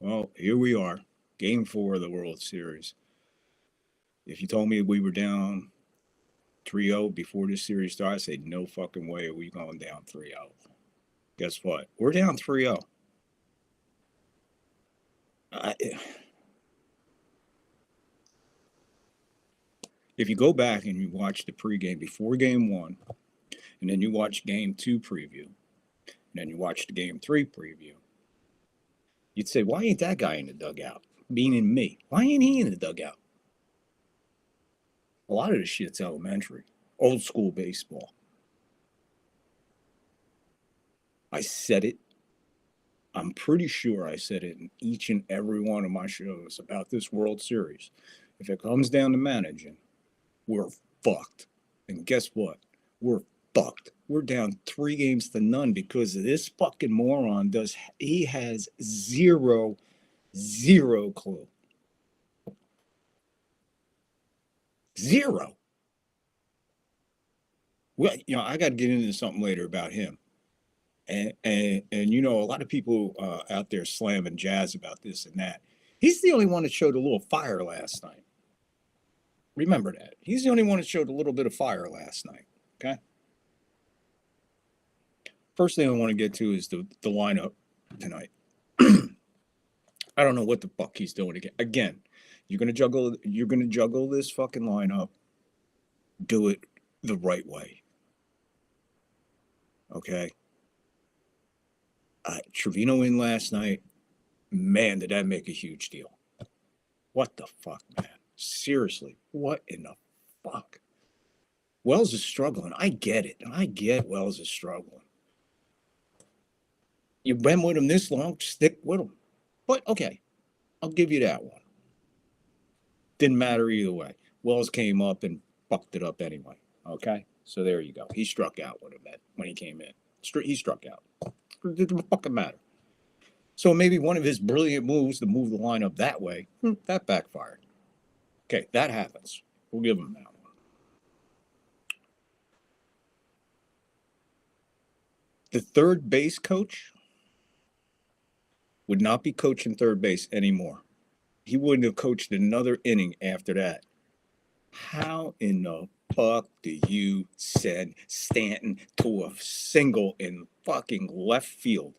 Well, here we are, Game 4 of the World Series. If you told me we were down 3-0 before this series started, I'd say no fucking way are we going down 3-0. Guess what? We're down 3-0. I, if you go back and you watch the pregame before Game 1, and then you watch Game 2 preview, and then you watch the Game 3 preview, you'd say, why ain't that guy in the dugout? Meaning me. Why ain't he in the dugout? A lot of this shit's elementary. Old school baseball. I said it. I'm pretty sure I said it in each and every one of my shows about this World Series. If it comes down to managing, we're fucked. And guess what? We're fucked. We're down 3 games to none because this fucking moron he has zero clue. Zero. Well, I got to get into something later about him. And a lot of people out there slamming Jazz about this and that. He's the only one that showed a little fire last night. Remember that. He's the only one that showed a little bit of fire last night. Okay. First thing I want to get to is the lineup tonight. I don't know what the fuck he's doing again. Again, you're gonna juggle this fucking lineup. Do it the right way. Okay. Trevino in last night. Man, did that make a huge deal. What the fuck, man? Seriously, what in the fuck? Wells is struggling. I get it. I get Wells is struggling. You've been with him this long, stick with him. But okay, I'll give you that one. Didn't matter either way. Wells came up and fucked it up anyway. Okay, so there you go. He struck out when he came in. He struck out. It didn't fucking matter. So maybe one of his brilliant moves to move the lineup that way, that backfired. Okay, that happens. We'll give him that one. The third base coach would not be coaching third base anymore. He wouldn't have coached another inning after that. How in the fuck do you send Stanton to a single in fucking left field?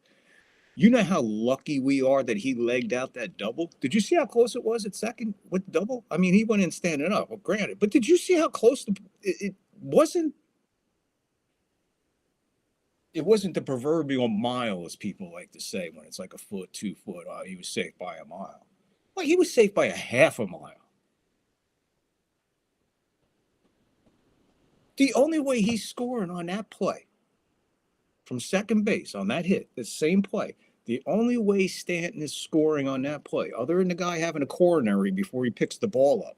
You know how lucky we are that he legged out that double? Did you see how close it was at second with the double? I mean, he went in standing up, well, granted. But did you see how close it wasn't? It wasn't the proverbial mile, as people like to say, when it's like a foot, 2 foot. Oh, he was safe by a mile. Well, he was safe by a half a mile. The only way he's scoring on that play from second base on that hit, the same play, the only way Stanton is scoring on that play, other than the guy having a coronary before he picks the ball up,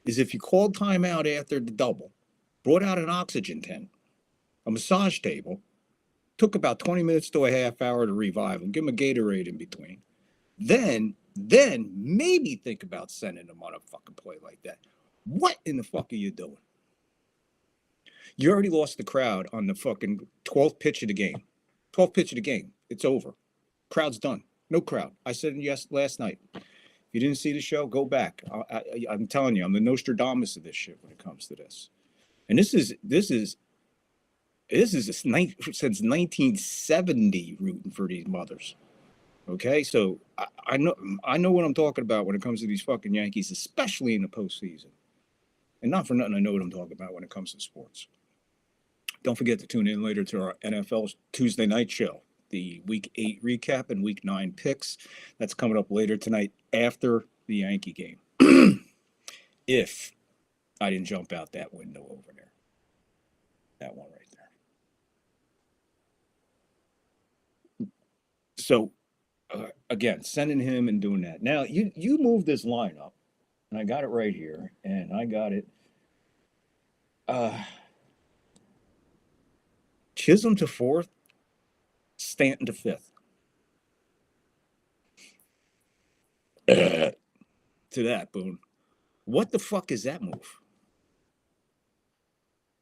is if you called timeout after the double, brought out an oxygen tent, a massage table, took about 20 minutes to a half hour to revive him, give him a Gatorade in between, then maybe think about sending him on a fucking play like that. What in the fuck are you doing? You already lost the crowd on the fucking 12th pitch of the game. 12th pitch of the game. It's over. Crowd's done. No crowd. I said yes last night. If you didn't see the show, go back. I'm telling you, I'm the Nostradamus of this shit when it comes to this. And this is since 1970 rooting for these mothers. Okay, so I know what I'm talking about when it comes to these fucking Yankees, especially in the postseason. And not for nothing, I know what I'm talking about when it comes to sports. Don't forget to tune in later to our NFL Tuesday night show, the Week 8 recap and Week 9 picks. That's coming up later tonight after the Yankee game. If I didn't jump out that window over there. That one right there. So, again, sending him and doing that. Now, you move this lineup, and I got it right here, and I got it. Chisholm to fourth, Stanton to fifth. To that, Boone. What the fuck is that move?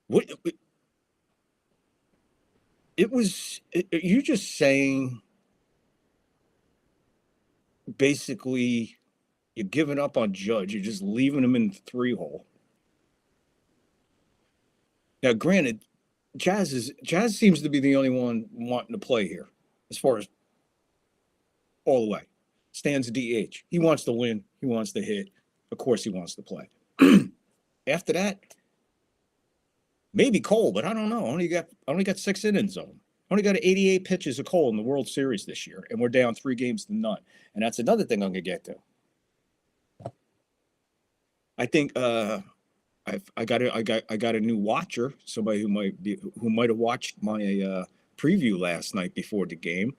What it was? Are you just saying basically you're giving up on Judge. You're just leaving him in the 3-hole. Now, granted, Jazz seems to be the only one wanting to play here, as far as all the way. Stands DH. He wants to win. He wants to hit. Of course, he wants to play. After that, maybe Cole, but I don't know. I only got 6 innings on him. Only got 88 pitches of Cole in the World Series this year, and we're down 3-0. And that's another thing I'm gonna get to. I think I got a new watcher, somebody who might have watched my preview last night before the game,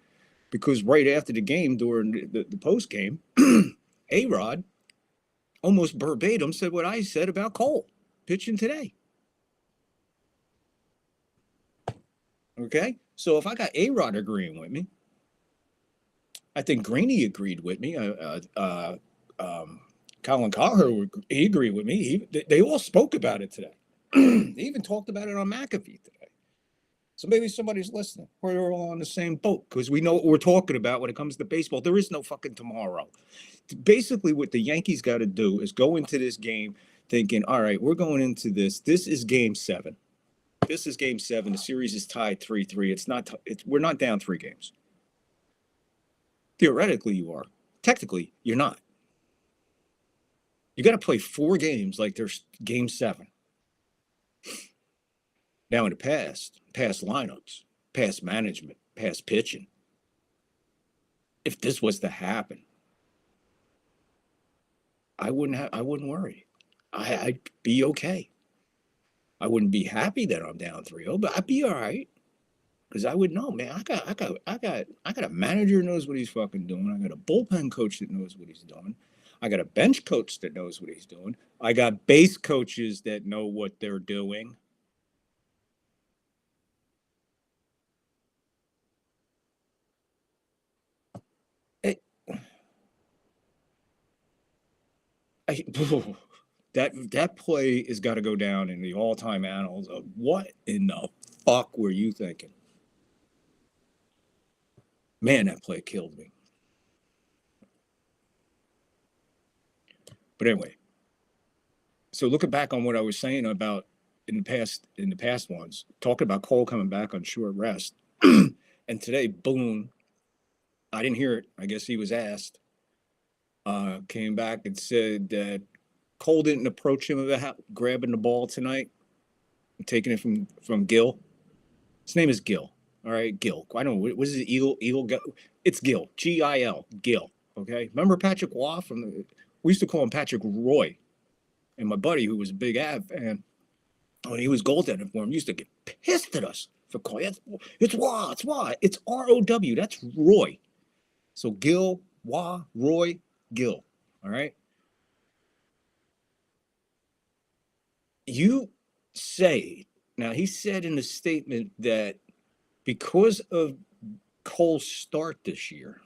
because right after the game, during the post game, A-Rod almost verbatim said what I said about Cole pitching today. Okay, so if I got A-Rod agreeing with me, I think Greeny agreed with me. Colin Cowherd, he agreed with me. They all spoke about it today. They even talked about it on McAfee today. So maybe somebody's listening. We're all on the same boat because we know what we're talking about when it comes to baseball. There is no fucking tomorrow. Basically, what the Yankees got to do is go into this game thinking, all right, we're going into this. This is game 7. This is game 7. The series is tied 3-3. We're not down 3 games. Theoretically, you are. Technically, you're not. You got to play 4 games like there's game 7. Now, in the past lineups, past management, past pitching, if this was to happen, I wouldn't worry. I'd be okay. I wouldn't be happy that I'm down 3-0, but I'd be all right. Because I would know, man, I got a manager who knows what he's fucking doing. I got a bullpen coach that knows what he's doing. I got a bench coach that knows what he's doing. I got base coaches that know what they're doing. That play has got to go down in the all-time annals of what in the fuck were you thinking? Man, that play killed me. But anyway, so looking back on what I was saying about in the past ones, talking about Cole coming back on short rest, and today, boom, I didn't hear it. I guess he was asked. Came back and said that Cole didn't approach him about grabbing the ball tonight, taking it from Gil. His name is Gil. All right, Gil. I don't know. What is it? Eagle. It's Gil. Gil. Gil. Okay. Remember Patrick Waugh we used to call him Patrick Roy. And my buddy, who was a big Av fan, when he was goaltending for him, used to get pissed at us for calling it. It's Waugh. It's Waugh. It's R-O-W. That's Roy. So Gil, Waugh, Roy, Gil. All right. You say, now he said in the statement that because of Cole's start this year,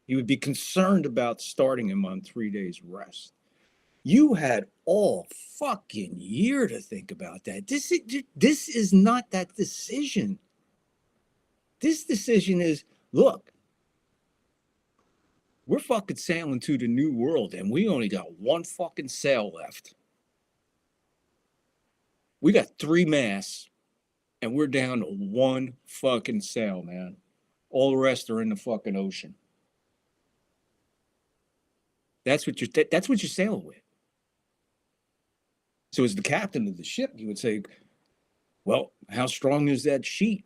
he would be concerned about starting him on 3 days rest. You had all fucking year to think about that. This is not that decision. This decision is, look, we're fucking sailing to the new world and we only got 1 fucking sail left. We got 3 masts and we're down to 1 fucking sail, man. All the rest are in the fucking ocean. That's what you're sailing with. So as the captain of the ship, you would say, well, how strong is that sheet?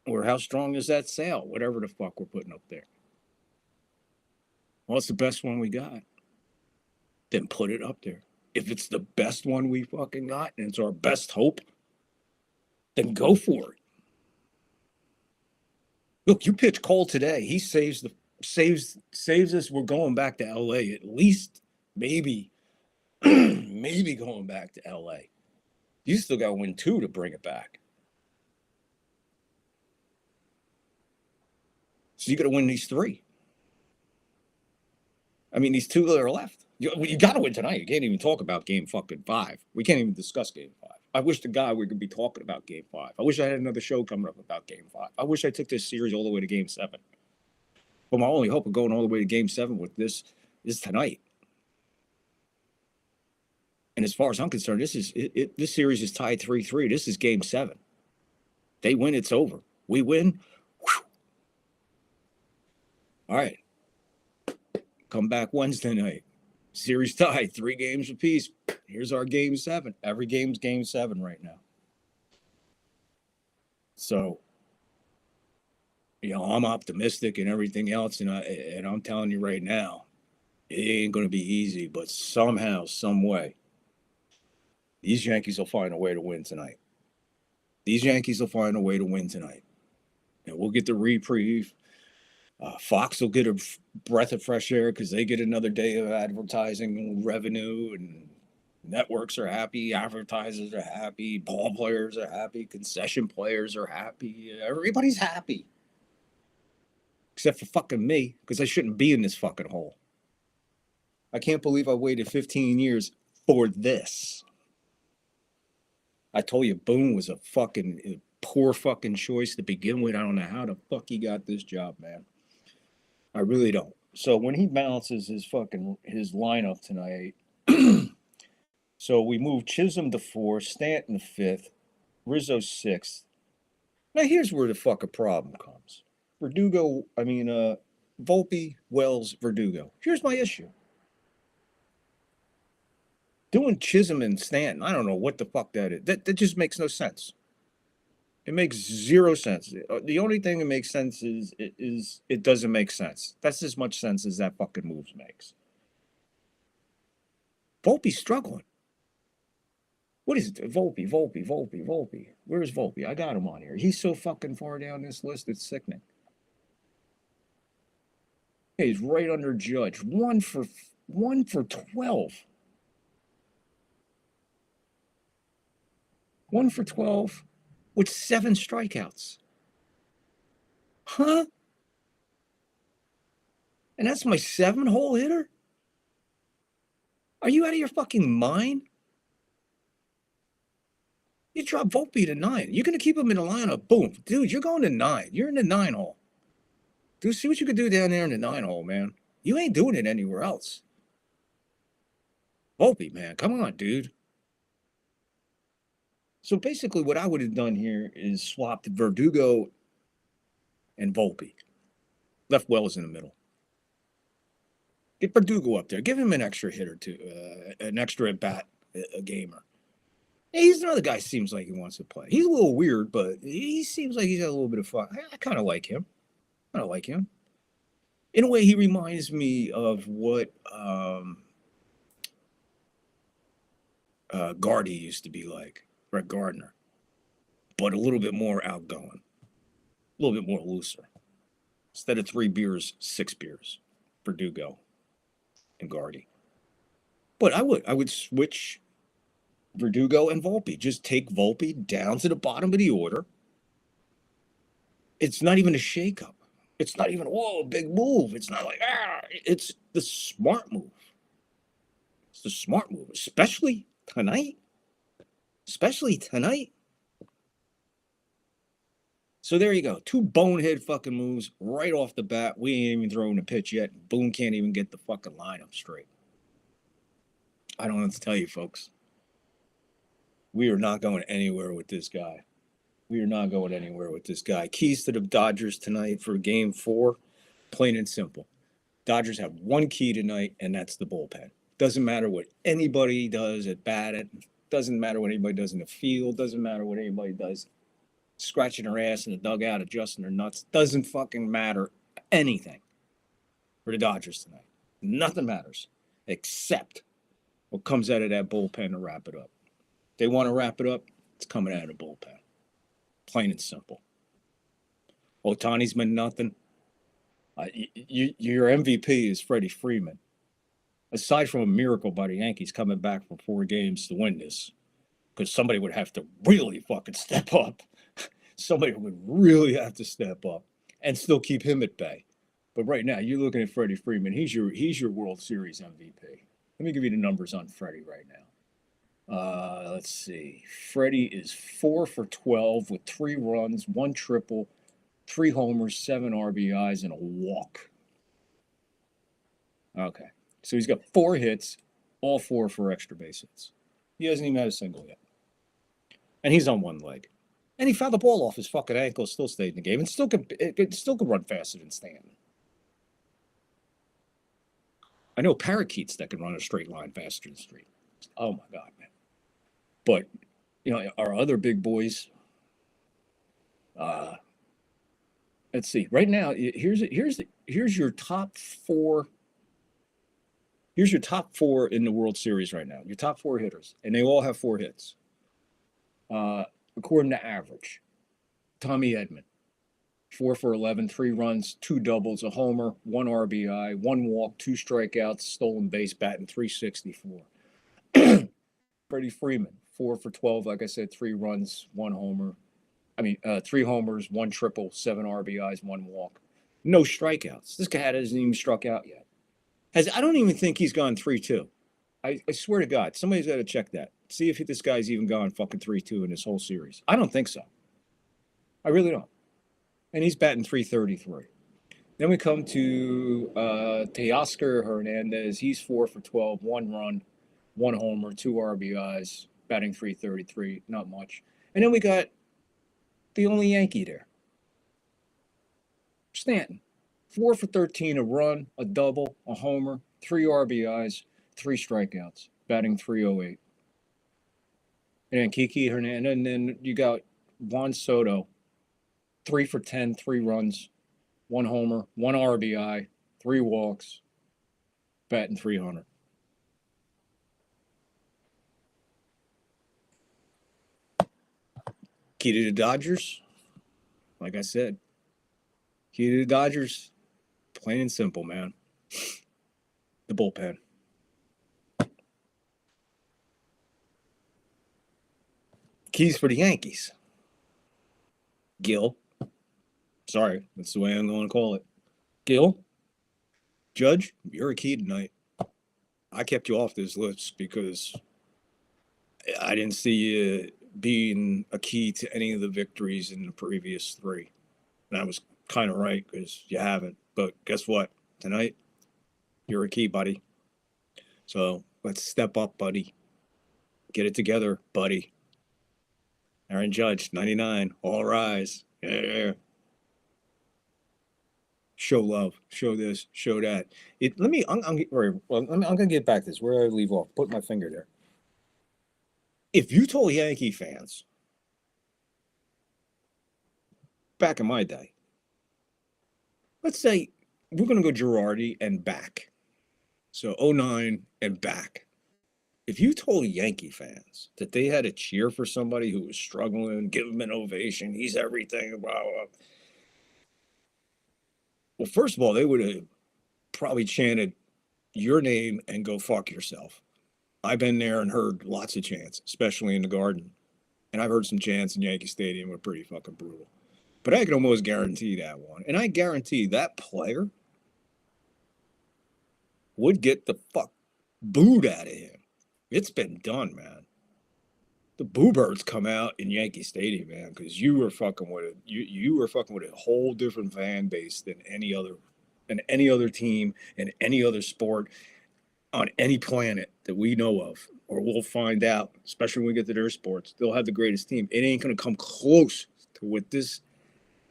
Or how strong is that sail? Whatever the fuck we're putting up there. Well, it's the best one we got. Then put it up there. If it's the best one we fucking got and it's our best hope, then go for it. Look, you pitch Cole today. He saves us. We're going back to LA at least, maybe going back to LA. You still got to win 2 to bring it back. So you got to win these 3. I mean, these 2 that are left. You got to win tonight. You can't even talk about game fucking 5. We can't even discuss game 5. I wish to God we could be talking about game 5. I wish I had another show coming up about game 5. I wish I took this series all the way to game 7. But my only hope of going all the way to game 7 with this This is tonight. And as far as I'm concerned, this series is tied 3-3. This is game 7. They win, it's over. We win. Whew. All right. Come back Wednesday night. Series tied, 3 games apiece. Here's our game 7. Every game's game 7 right now. So, I'm optimistic and everything else, and I'm telling you right now, it ain't going to be easy, but somehow, some way, these Yankees will find a way to win tonight. And we'll get the reprieve. Fox will get a breath of fresh air because they get another day of advertising revenue, and networks are happy, advertisers are happy, ball players are happy, concession players are happy. Everybody's happy. Except for fucking me, because I shouldn't be in this fucking hole. I can't believe I waited 15 years for this. I told you Boone was a fucking poor fucking choice to begin with. I don't know how the fuck he got this job, man. I really don't. So when he balances his lineup tonight, so we move Chisholm to 4, Stanton to 5th, Rizzo 6th. Now here's where the fucking problem comes. Volpe, Wells, Verdugo. Here's my issue. Doing Chisholm and Stanton, I don't know what the fuck that is. That just makes no sense. It makes zero sense. The only thing that makes sense is it doesn't make sense. That's as much sense as that fucking moves makes. Volpe's struggling. What is it? Volpe. Where's Volpe? I got him on here. He's so fucking far down this list, it's sickening. Hey, he's right under Judge. 1 for 12. 1 for 12 with 7 strikeouts. Huh? And that's my 7-hole hitter? Are you out of your fucking mind? You drop Volpe to 9. You're going to keep him in the lineup. Boom. Dude, you're going to 9. You're in the 9-hole. Dude, see what you could do down there in the 9-hole, man. You ain't doing it anywhere else. Volpe, man. Come on, dude. So basically what I would have done here is swapped Verdugo and Volpe. Left Wells in the middle. Get Verdugo up there. Give him an extra hit or two, an extra at-bat, a gamer. He's another guy seems like he wants to play. He's a little weird, but he seems like he's got a little bit of fun. I kind of like him. In a way, he reminds me of what Gardy used to be like. Brett Gardner, but a little bit more outgoing, a little bit more looser. Instead of 3 beers, 6 beers, Verdugo and Gardy. But I would switch Verdugo and Volpe. Just take Volpe down to the bottom of the order. It's not even a shakeup. It's not even, whoa, big move. It's not like, it's the smart move. It's the smart move, especially tonight. So there you go. 2 bonehead fucking moves right off the bat. We ain't even throwing a pitch yet. Boone can't even get the fucking lineup straight. I don't know what to tell you, folks. We are not going anywhere with this guy. Keys to the Dodgers tonight for game 4. Plain and simple. Dodgers have 1 key tonight, and that's the bullpen. Doesn't matter what anybody does at bat. Doesn't matter what anybody does in the field. Doesn't matter what anybody does scratching their ass in the dugout, adjusting their nuts. Doesn't fucking matter anything for the Dodgers tonight. Nothing matters except what comes out of that bullpen to wrap it up. If they want to wrap it up, it's coming out of the bullpen. Plain and simple. Ohtani's been nothing. Your MVP is Freddie Freeman. Aside from a miracle by the Yankees coming back from 4 games to win this, because somebody would have to really fucking step up. Somebody would really have to step up and still keep him at bay. But right now, you're looking at Freddie Freeman. He's your World Series MVP. Let me give you the numbers on Freddie right now. Let's see. Freddie is 4 for 12 with 3 runs, 1 triple, 3 homers, 7 RBIs, and a walk. Okay. So he's got 4 hits, all 4 for extra base hits. He hasn't even had a single yet. And he's on 1 leg. And he fouled the ball off his fucking ankle, still stayed in the game, and still could run faster than Stanton. I know parakeets that can run a straight line faster than Street. Oh my God, man. But, our other big boys, let's see. Right now, here's your top 4. Here's your top 4 in the World Series right now. Your top 4 hitters, and they all have 4 hits. According to average, Tommy Edman, 4 for 11, 3 runs, 2 doubles, a homer, 1 RBI, 1 walk, 2 strikeouts, stolen base, batting .364. Freddie Freeman, 4 for 12, like I said, 3 runs, 1 homer. 3 homers, 1 triple, 7 RBIs, 1 walk. No strikeouts. This guy hasn't even struck out yet. I don't even think he's gone 3-2. I swear to God, somebody's got to check that. See if this guy's even gone fucking 3-2 in this whole series. I don't think so. I really don't. And he's batting .333. Then we come to Teoscar Hernandez. He's 4 for 12, 1 run, 1 homer, 2 RBIs, batting .333. Not much. And then we got the only Yankee there, Stanton. 4 for 13, a run, a double, a homer, 3 RBIs, 3 strikeouts, batting .308. And then Kiki Hernandez, and then you got Juan Soto, 3 for 10, 3 runs, 1 homer, 1 RBI, 3 walks, batting .300. Key to the Dodgers, like I said, key to the Dodgers, plain and simple, man. The bullpen. Keys for the Yankees. Gil. Sorry, that's the way I'm going to call it. Gil. Judge, you're a key tonight. I kept you off this list because I didn't see you being a key to any of the victories in the previous 3. And I was kind of right because you haven't. But guess what? Tonight, you're a key, buddy. So let's step up, buddy. Get it together, buddy. Aaron Judge, 99. All rise. Yeah. Show love. Show this. Show that. I'm gonna get back to this. Where did I leave off? Put my finger there. If you told Yankee fans back in my day, let's say we're gonna go Girardi and back. So 09 and back. If you told Yankee fans that they had to cheer for somebody who was struggling, give him an ovation, he's everything, blah, blah. Well, first of all, they would have probably chanted your name and go fuck yourself. I've been there and heard lots of chants, especially in the Garden. And I've heard some chants in Yankee Stadium were pretty fucking brutal. But I can almost guarantee that one. And I guarantee that player would get the fuck booed out of him. It's been done, man. The Boo Birds come out in Yankee Stadium, man, because you were fucking with it. You were fucking with a whole different fan base than any other team and any other sport on any planet that we know of, or we'll find out, especially when we get to their sports. They'll have the greatest team. It ain't gonna come close to what this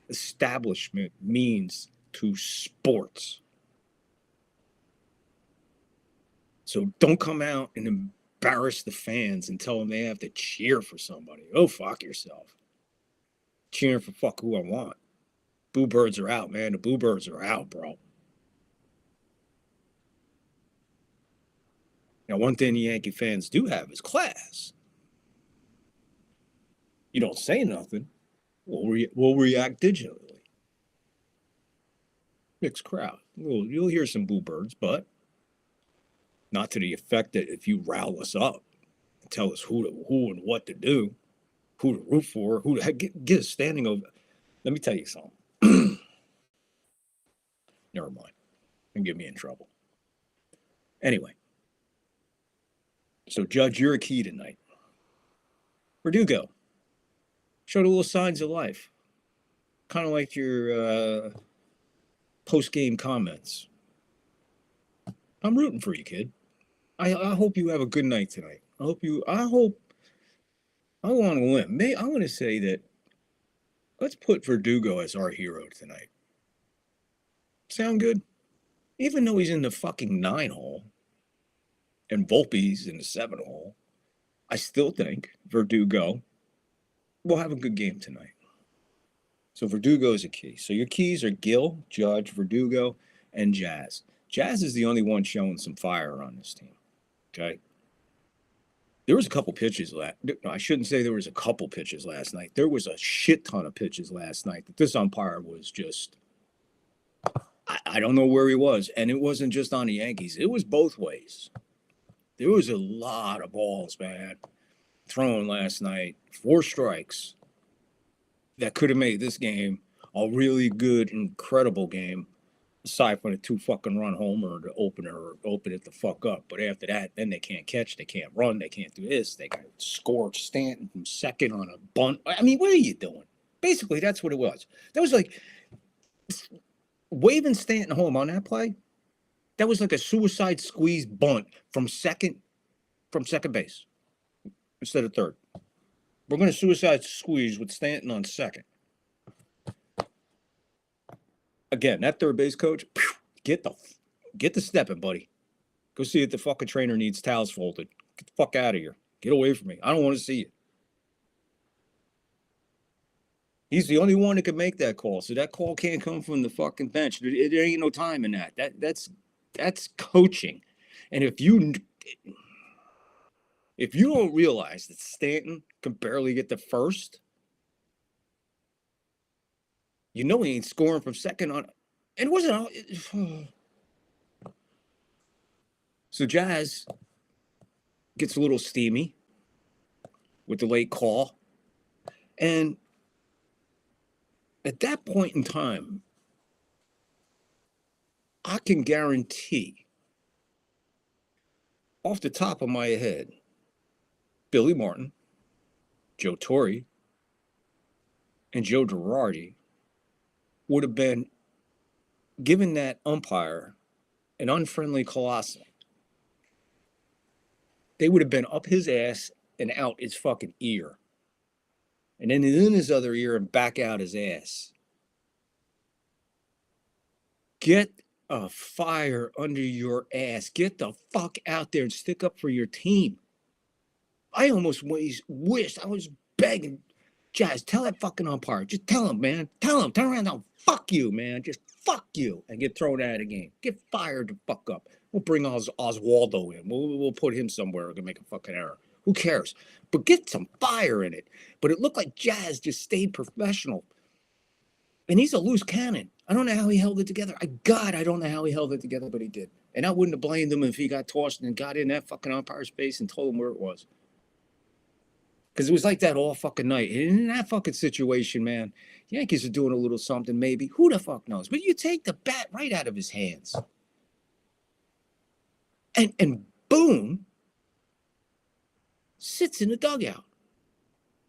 establishment means to sports. So don't come out and embarrass the fans and tell them they have to cheer for somebody. Oh, fuck yourself. Cheering for fuck who I want. Boo Birds are out, man. The Boo Birds are out, bro. Now, one thing the Yankee fans do have is class. You don't say nothing, we'll react digitally. Mixed crowd. You'll hear some Boo Birds, but not to the effect that if you rile us up and tell us who and what to do, who to root for, who to get a standing over. Let me tell you something. Never mind. And get me in trouble. Anyway. So, Judge, you're a key tonight. Verdugo. Showed a little signs of life. Kind of like your post-game comments. I'm rooting for you, kid. I hope you have a good night tonight. I want to win. I want to say that let's put Verdugo as our hero tonight. Sound good? Even though he's in the fucking 9 hole and Volpe's in the 7 hole, I still think Verdugo will have a good game tonight. So Verdugo is a key. So your keys are Gil, Judge, Verdugo, and Jazz. Jazz is the only one showing some fire on this team. Okay. There was a couple pitches I shouldn't say there was a couple pitches last night. There was a shit ton of pitches last night that this umpire was just, I don't know where he was. And it wasn't just on the Yankees. It was both ways. There was a lot of balls, man, thrown last night. 4 strikes that could have made this game a really good, incredible game, aside from a 2 fucking run homer to open it the fuck up. But after that, then they can't catch, they can't run, they can't do this. They got scored Stanton from second on a bunt. I mean, what are you doing? Basically, that's what it was. That was like waving Stanton home on that play. That was like a suicide squeeze bunt from second base instead of third. We're going to suicide squeeze with Stanton on second. Again, that third base coach, get the stepping, buddy. Go see if the fucking trainer needs towels folded. Get the fuck out of here. Get away from me. I don't want to see you. He's the only one that can make that call. So that call can't come from the fucking bench. There ain't no time in that. That's coaching. And if you don't realize that Stanton can barely get the first, you know he ain't scoring from second on. And it wasn't. So Jazz gets a little steamy with the late call. And at that point in time, I can guarantee, off the top of my head, Billy Martin, Joe Torre, and Joe Girardi would have been giving that umpire an unfriendly colossal. They would have been up his ass and out his fucking ear. And then in his other ear and back out his ass. Get a fire under your ass. Get the fuck out there and stick up for your team. I almost wished, I was begging, Jazz, tell that fucking umpire. Just tell him, man. Tell him. Turn around now. Fuck you, man. Just fuck you. And get thrown out of the game. Get fired the fuck up. We'll bring Oswaldo in. We'll put him somewhere and make a fucking error. Who cares? But get some fire in it. But it looked like Jazz just stayed professional. And he's a loose cannon. I don't know how he held it together. I don't know how he held it together, but he did. And I wouldn't have blamed him if he got tossed and got in that fucking umpire's face and told him where it was. Because it was like that all fucking night. And in that fucking situation, man, Yankees are doing a little something maybe. Who the fuck knows? But you take the bat right out of his hands. And Boone sits in the dugout.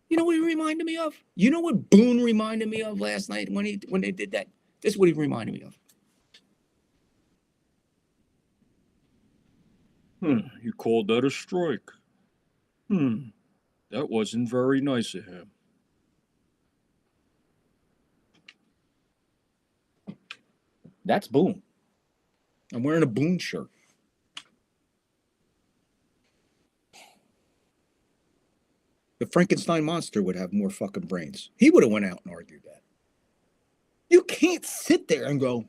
You know what he reminded me of? You know what Boone reminded me of last night when they did that? This is what he reminded me of. You called that a strike. That wasn't very nice of him. That's Boone. I'm wearing a Boone shirt. The Frankenstein monster would have more fucking brains. He would have went out and argued that. You can't sit there and go,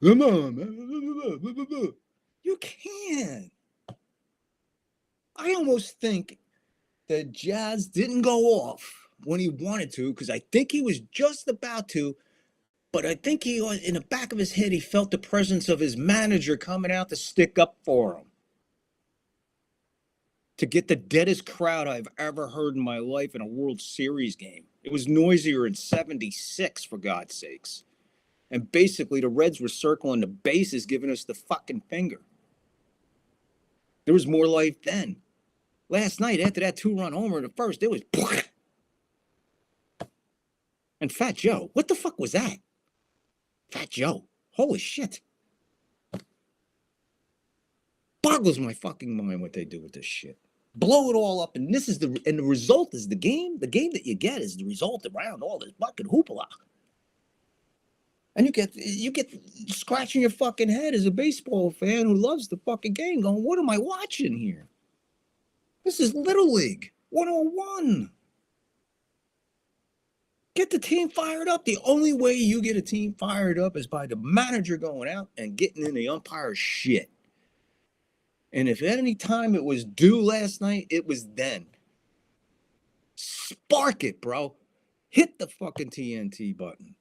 come on, man. You can't. I almost think that Jazz didn't go off when he wanted to, because I think he was just about to, but I think he, in the back of his head, he felt the presence of his manager coming out to stick up for him. To get the deadest crowd I've ever heard in my life in a World Series game. It was noisier in 76, for God's sakes. And basically, the Reds were circling the bases, giving us the fucking finger. There was more life then. Last night, after that 2-run homer in the first, it was... And Fat Joe, what the fuck was that? Fat Joe, holy shit. Boggles my fucking mind what they do with this shit. Blow it all up, and the result is the game. The game that you get is the result around all this fucking hoopla. And you get scratching your fucking head as a baseball fan who loves the fucking game, going, what am I watching here? This is Little League 101. Get the team fired up. The only way you get a team fired up is by the manager going out and getting in the umpire's shit. And if at any time it was due last night, it was then. Spark it, bro. Hit the fucking TNT button.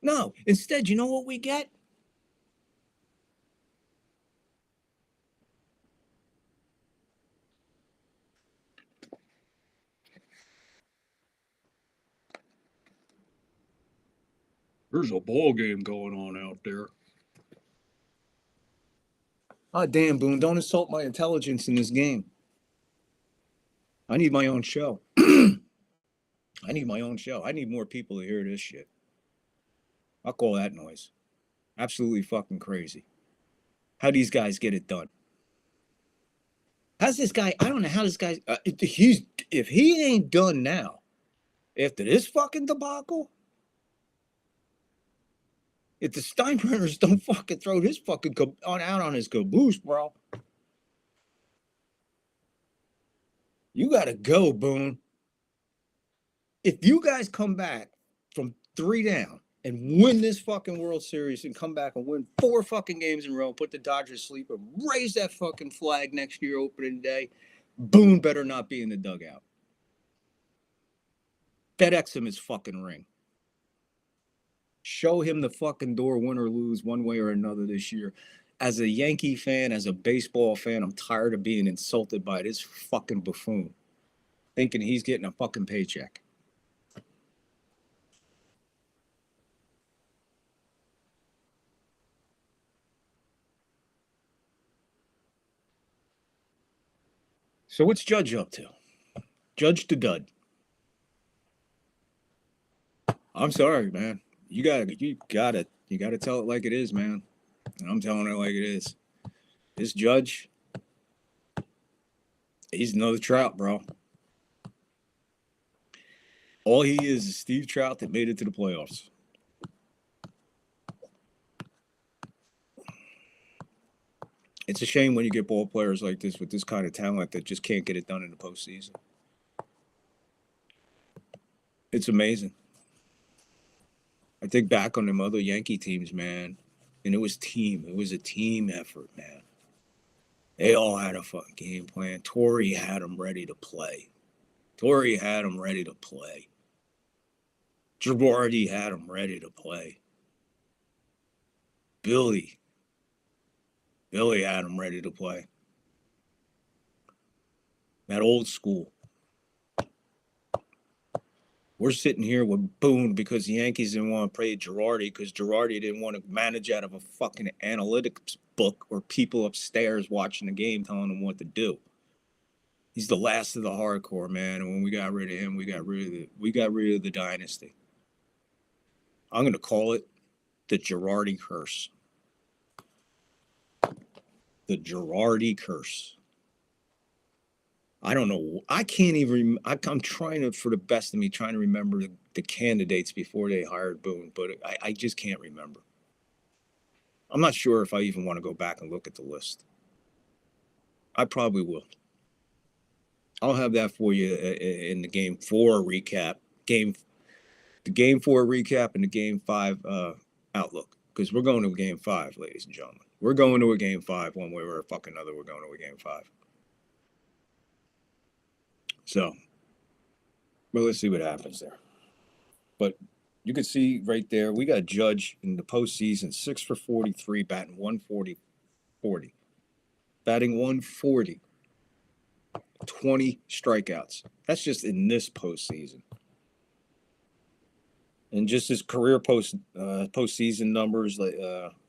No, instead, you know what we get? There's a ball game going on out there. Oh, damn, Boone, don't insult my intelligence in this game. I need my own show. I need my own show. I need more people to hear this shit. I'll call that noise. Absolutely fucking crazy. How these guys get it done? How's this guy? I don't know how this guy. If he ain't done now, after this fucking debacle, if the Steinbrenners don't fucking throw this fucking out on his caboose, bro, you gotta go, Boone. If you guys come back from 3 down and win this fucking World Series and come back and win 4 fucking games in a row, put the Dodgers to sleep and raise that fucking flag next year opening day, Boone better not be in the dugout. FedEx him his fucking ring. Show him the fucking door, win or lose one way or another this year. As a Yankee fan, as a baseball fan, I'm tired of being insulted by this fucking buffoon, thinking he's getting a fucking paycheck. So what's Judge up to? Judge the Dud. I'm sorry, man. You gotta tell it like it is, man. And I'm telling it like it is. This Judge, he's another Trout, bro. All he is Steve Trout that made it to the playoffs. It's a shame when you get ball players like this with this kind of talent that just can't get it done in the postseason. It's amazing. I think back on them other Yankee teams, man, and it was a team effort, man. They all had a fucking game plan. Torre had them ready to play. Girardi had them ready to play. Billy had them ready to play. That old school. We're sitting here with Boone because the Yankees didn't want to play Girardi because Girardi didn't want to manage out of a fucking analytics book or people upstairs watching the game telling him what to do. He's the last of the hardcore, man. And when we got rid of him, we got rid of the dynasty. I'm going to call it the Girardi curse. The Girardi curse. I don't know. I can't even. I'm trying to, for the best of me, trying to remember the candidates before they hired Boone, but I just can't remember. I'm not sure if I even want to go back and look at the list. I probably will. I'll have that for you in the Game 4 recap. The Game 4 recap and the Game 5 outlook, because we're going to a Game 5, ladies and gentlemen. We're going to a Game 5 one way or a fucking another. We're going to a Game 5. So, well, let's see what happens there. But you can see right there, we got Judge in the postseason, 6 for 43, batting 140. Batting 140. 20 strikeouts. That's just in this postseason. And just his career postseason numbers, like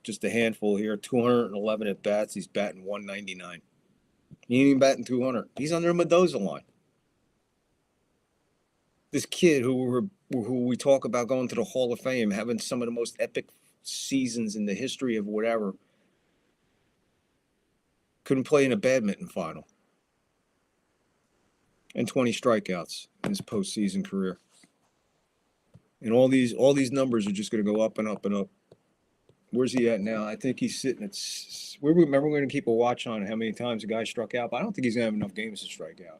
just a handful here, 211 at bats. He's batting 199. He ain't even batting 200. He's under a Mendoza line. This kid who we talk about going to the Hall of Fame, having some of the most epic seasons in the history of whatever, Couldn't play in a badminton final. And 20 strikeouts in his postseason career. And all these numbers are just going to go up and up and up. Where's he at now? I think he's sitting at. Remember, we're going to keep a watch on how many times the guy struck out, but I don't think he's going to have enough games to strike out.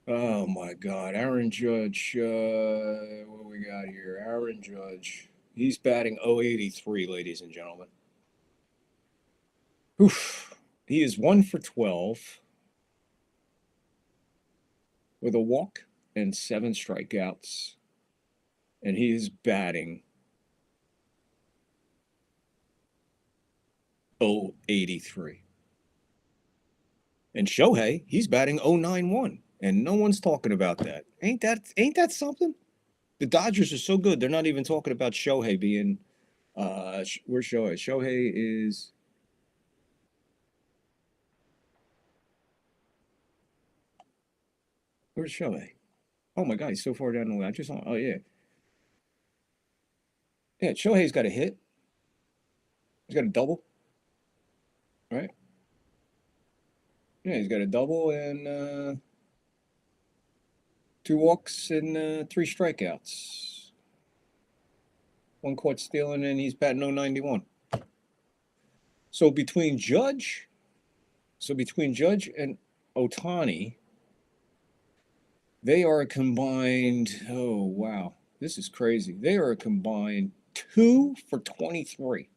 Oh my God, Aaron Judge. What do we got here? Aaron Judge. He's batting .083, ladies and gentlemen. Oof. He is 1 for 12 with a walk and 7 strikeouts, and he is batting .083. And Shohei, he's batting .091, and no one's talking about that. Ain't that something? The Dodgers are so good; they're not even talking about Shohei being. Where's Shohei? Shohei is. Where's Shohei? Oh my God, he's so far down the line. Oh yeah. Yeah, Shohei's got a hit. He's got a double. Right? Yeah, he's got a double and 2 walks and 3 strikeouts. 1 caught stealing, and he's batting .091. So between Judge and Ohtani, they are a combined, oh wow, this is crazy. They are a combined 2 for 23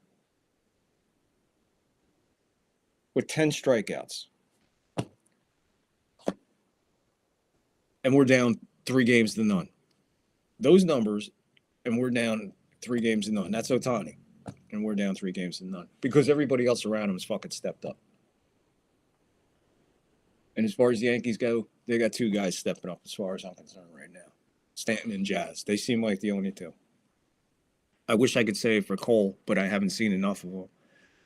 with 10 strikeouts. And we're down 3 games to none. Those numbers, and we're down 3 games to none. That's Ohtani. And we're down 3 games to none. Because everybody else around him has fucking stepped up. And as far as the Yankees go, they got 2 guys stepping up as far as I'm concerned right now. Stanton and Jazz. They seem like the only 2. I wish I could say it for Cole, but I haven't seen enough of him.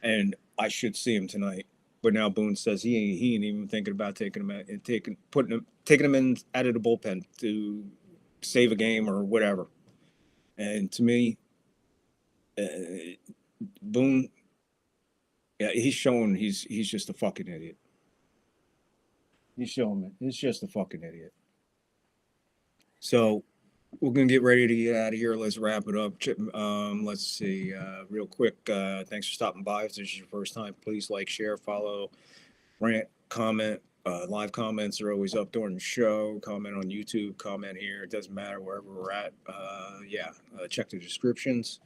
And I should see him tonight. But now Boone says he ain't even thinking about taking him in out of the bullpen to save a game or whatever. And to me, Boone, yeah, he's showing he's just a fucking idiot. He's showing it. He's just a fucking idiot. So we're gonna get ready to get out of here. Let's wrap it up. Let's see. Real quick. Thanks for stopping by. If this is your first time, please like, share, follow, rant, comment. Live comments are always up during the show. Comment on YouTube. Comment here. It doesn't matter wherever we're at. Check the descriptions.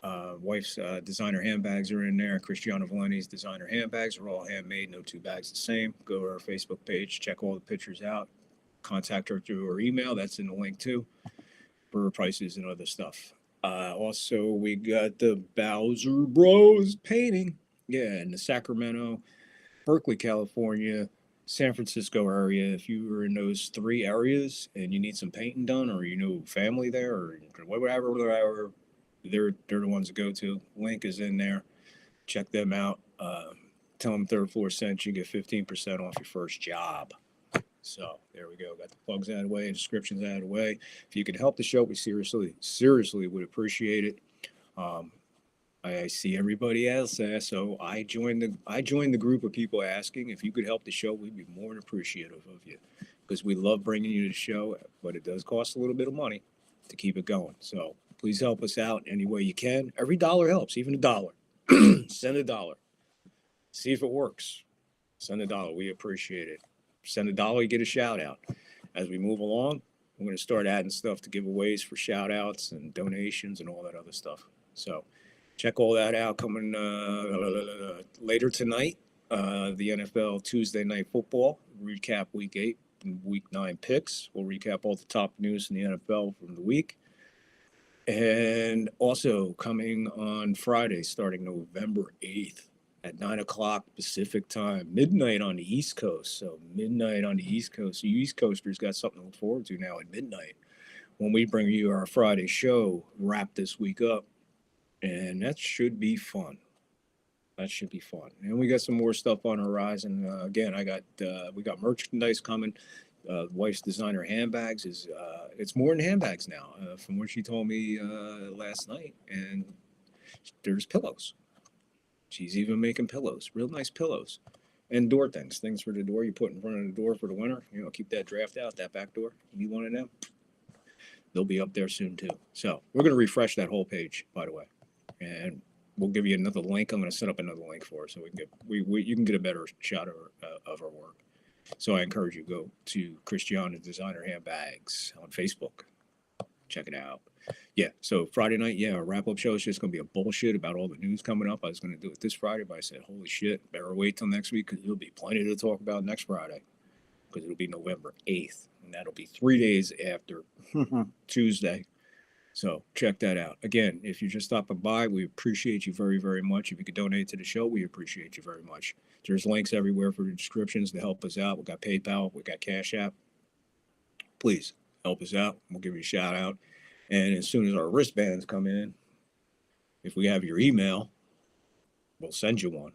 Wife's designer handbags are in there. Cristiano Valenti's designer handbags are all handmade. No 2 bags the same. Go to our Facebook page. Check all the pictures out. Contact her through her email. That's in the link too. For prices and other stuff. Also, we got the Bowser Bros painting. Yeah, in the Sacramento, Berkeley, California, San Francisco area. If you are in those 3 areas and you need some painting done, or you know family there, or whatever, they're the ones to go to. Link is in there. Check them out. Tell them Third Floor sent you. Get 15% off your first job. So there we go. Got the plugs out of the way, descriptions out of the way. If you could help the show, we seriously would appreciate it. I see everybody else there, so I joined the group of people asking if you could help the show. We'd be more than appreciative of you, because we love bringing you to the show, but it does cost a little bit of money to keep it going. So please help us out any way you can. Every dollar helps, even $1. Send $1. See if it works. Send $1. We appreciate it. Send $1, you get a shout out. As we move along, I'm going to start adding stuff to giveaways for shout outs and donations and all that other stuff. So check all that out coming later tonight. The NFL Tuesday Night Football, recap Week 8 and Week 9 picks. We'll recap all the top news in the NFL from the week. And also coming on Friday, starting November 8th. At 9 o'clock Pacific time, midnight on the East Coast. So midnight on the East Coast. So you East Coasters got something to look forward to now at midnight when we bring you our Friday show, wrap this week up. And that should be fun. And we got some more stuff on the horizon. Again, we got merchandise coming. Wife's designer handbags it's more than handbags now, from what she told me last night. And there's pillows. She's even making pillows, real nice pillows. And door things for the door you put in front of the door for the winter. Keep that draft out, that back door. You need one of them? They'll be up there soon too. So we're going to refresh that whole page, by the way. And we'll give you another link. I'm going to set up another link for it so we can get you can get a better shot of our work. So I encourage you to go to Christiana Designer Handbags on Facebook. Check it out. Yeah, so Friday night, our wrap-up show is just going to be a bullshit about all the news coming up. I was going to do it this Friday, but I said, holy shit, better wait till next week because there'll be plenty to talk about next Friday because it'll be November 8th, and that'll be 3 days after Tuesday. So check that out. Again, if you're just stopping by, we appreciate you very, very much. If you could donate to the show, we appreciate you very much. There's links everywhere for the descriptions to help us out. We got PayPal. We got Cash App. Please help us out. We'll give you a shout out. And as soon as our wristbands come in, if we have your email, we'll send you one.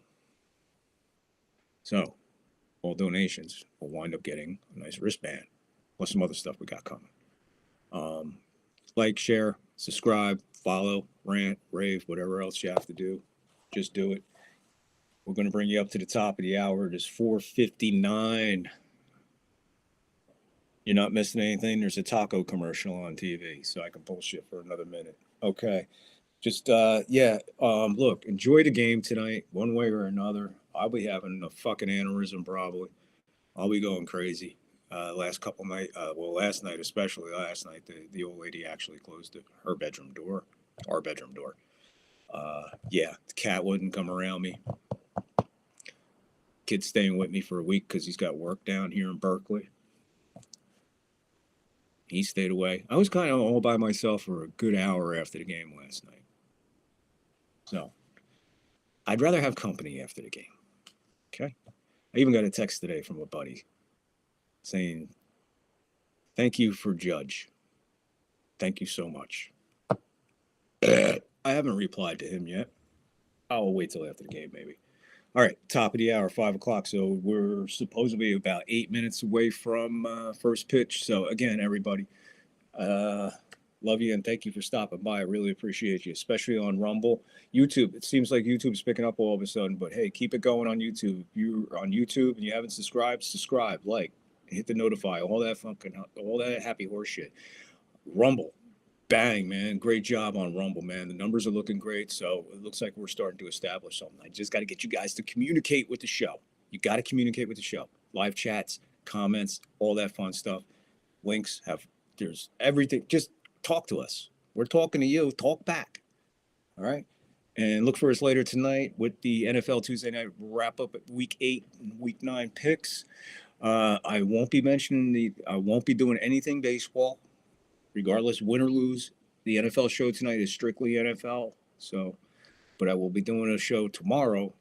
So all donations will wind up getting a nice wristband, plus some other stuff we got coming. Like, share, subscribe, follow, rant, rave, whatever else you have to do. Just do it. We're going to bring you up to the top of the hour. It is 4:59. You're not missing anything. There's a taco commercial on TV, so I can bullshit for another minute. Okay. Just, look, enjoy the game tonight, one way or another. I'll be having a fucking aneurysm probably. I'll be going crazy. Last night, especially last night, the old lady actually closed our bedroom door. The cat wouldn't come around me. Kid's staying with me for a week because he's got work down here in Berkeley. He stayed away. I was kind of all by myself for a good hour after the game last night. So I'd rather have company after the game. Okay? I even got a text today from a buddy saying, thank you for Judge. Thank you so much. I haven't replied to him yet. I'll wait till after the game, maybe. All right, top of the hour, 5 o'clock. So we're supposed to be about 8 minutes away from first pitch. So again, everybody, love you and thank you for stopping by. I really appreciate you, especially on Rumble. YouTube, it seems like YouTube's picking up all of a sudden, but hey, keep it going on YouTube. If you're on YouTube and you haven't subscribed, like, hit the notify, all that happy horse shit. Rumble, bang, man. Great job on Rumble, man. The numbers are looking great, so it looks like we're starting to establish something. I just got to get you guys to communicate with the show. You got to communicate with the show. Live chats, comments, all that fun stuff. Links there's everything. Just talk to us. We're talking to you. Talk back. All right? And look for us later tonight with the NFL Tuesday night wrap up at Week 8 and Week 9 picks. I won't be doing anything baseball, regardless, win or lose. The NFL show tonight is strictly NFL. So, but I will be doing a show tomorrow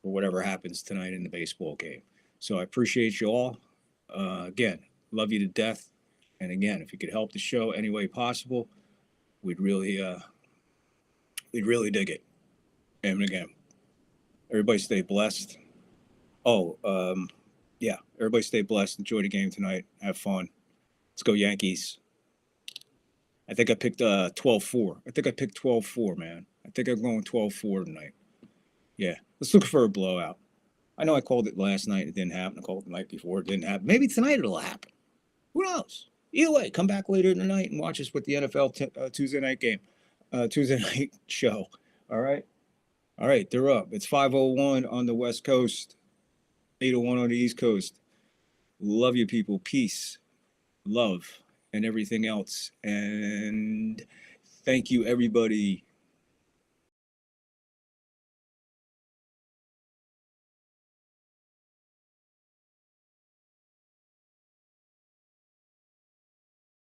for whatever happens tonight in the baseball game. So I appreciate you all. Again, love you to death. And again, if you could help the show any way possible, we'd really dig it. And again, everybody stay blessed. Everybody stay blessed. Enjoy the game tonight. Have fun. Let's go Yankees. I think I picked 12-4. I think I picked 12-4, man. I think I'm going 12-4 tonight. Yeah, let's look for a blowout. I know I called it last night. It didn't happen. I called it the night before. It didn't happen. Maybe tonight it'll happen. Who knows? Either way, come back later in the night and watch us with the NFL Tuesday night game. Tuesday night show. All right? All right, they're up. It's 5:01 on the West Coast, 8:01 on the East Coast. Love you, people. Peace, love, and everything else. And thank you, everybody.